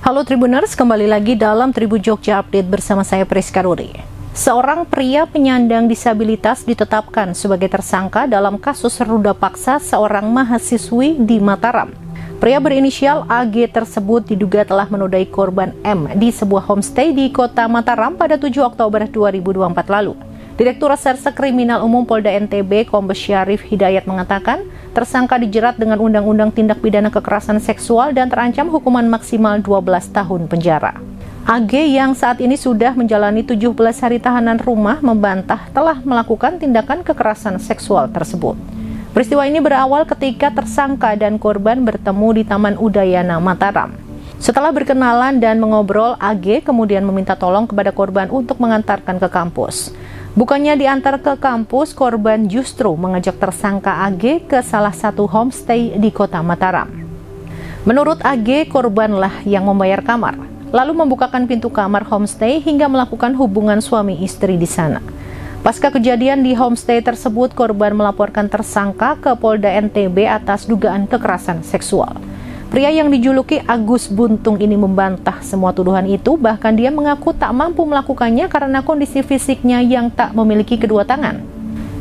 Halo Tribuners, kembali lagi dalam Tribun Jogja Update bersama saya Priska Ruri. Seorang pria penyandang disabilitas ditetapkan sebagai tersangka dalam kasus ruda paksa seorang mahasiswi di Mataram. Pria berinisial AG tersebut diduga telah menodai korban M di sebuah homestay di kota Mataram pada 7 Oktober 2024 lalu. Direktur Reserse Kriminal Umum Polda NTB, Kombes Syarif Hidayat mengatakan, tersangka dijerat dengan Undang-Undang Tindak Pidana Kekerasan Seksual dan terancam hukuman maksimal 12 tahun penjara. AG yang saat ini sudah menjalani 17 hari tahanan rumah membantah telah melakukan tindakan kekerasan seksual tersebut. Peristiwa ini berawal ketika tersangka dan korban bertemu di Taman Udayana Mataram. Setelah berkenalan dan mengobrol, AG kemudian meminta tolong kepada korban untuk mengantarkan ke kampus. Bukannya diantar ke kampus, korban justru mengajak tersangka AG ke salah satu homestay di kota Mataram. Menurut AG, korbanlah yang membayar kamar, lalu membukakan pintu kamar homestay hingga melakukan hubungan suami istri di sana. Pasca kejadian di homestay tersebut, korban melaporkan tersangka ke Polda NTB atas dugaan kekerasan seksual. Pria yang dijuluki Agus Buntung ini membantah semua tuduhan itu, bahkan dia mengaku tak mampu melakukannya karena kondisi fisiknya yang tak memiliki kedua tangan.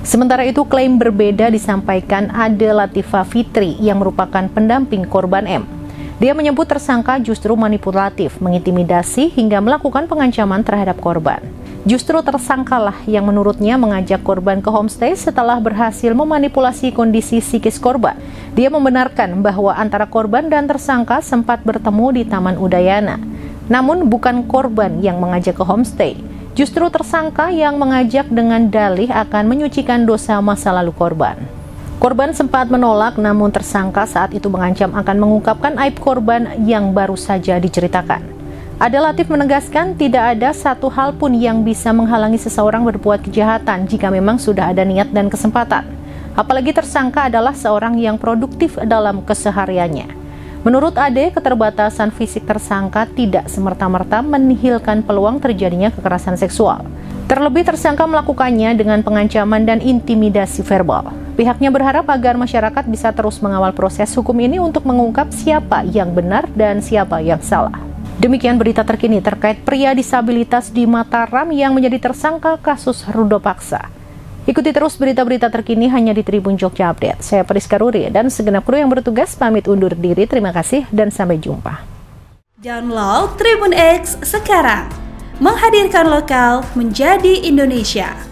Sementara itu, klaim berbeda disampaikan Ade Latifah Fitri yang merupakan pendamping korban M. Dia menyebut tersangka justru manipulatif, mengintimidasi hingga melakukan pengancaman terhadap korban. Justru tersangkalah yang menurutnya mengajak korban ke homestay setelah berhasil memanipulasi kondisi psikis korban. Dia membenarkan bahwa antara korban dan tersangka sempat bertemu di Taman Udayana. Namun bukan korban yang mengajak ke homestay. Justru tersangka yang mengajak dengan dalih akan menyucikan dosa masa lalu korban. Korban sempat menolak, namun tersangka saat itu mengancam akan mengungkapkan aib korban yang baru saja diceritakan. Ade Latif menegaskan tidak ada satu hal pun yang bisa menghalangi seseorang berbuat kejahatan jika memang sudah ada niat dan kesempatan. Apalagi tersangka adalah seorang yang produktif dalam kesehariannya. Menurut Ade, keterbatasan fisik tersangka tidak semerta-merta menihilkan peluang terjadinya kekerasan seksual. Terlebih tersangka melakukannya dengan pengancaman dan intimidasi verbal. Pihaknya berharap agar masyarakat bisa terus mengawal proses hukum ini untuk mengungkap siapa yang benar dan siapa yang salah. Demikian berita terkini terkait pria disabilitas di Mataram yang menjadi tersangka kasus ruda paksa. Ikuti terus berita-berita terkini hanya di Tribun Jogja Update. Saya Priska Ruri dan segenap kru yang bertugas pamit undur diri. Terima kasih dan sampai jumpa. Download Tribun X sekarang. Menghadirkan lokal menjadi Indonesia.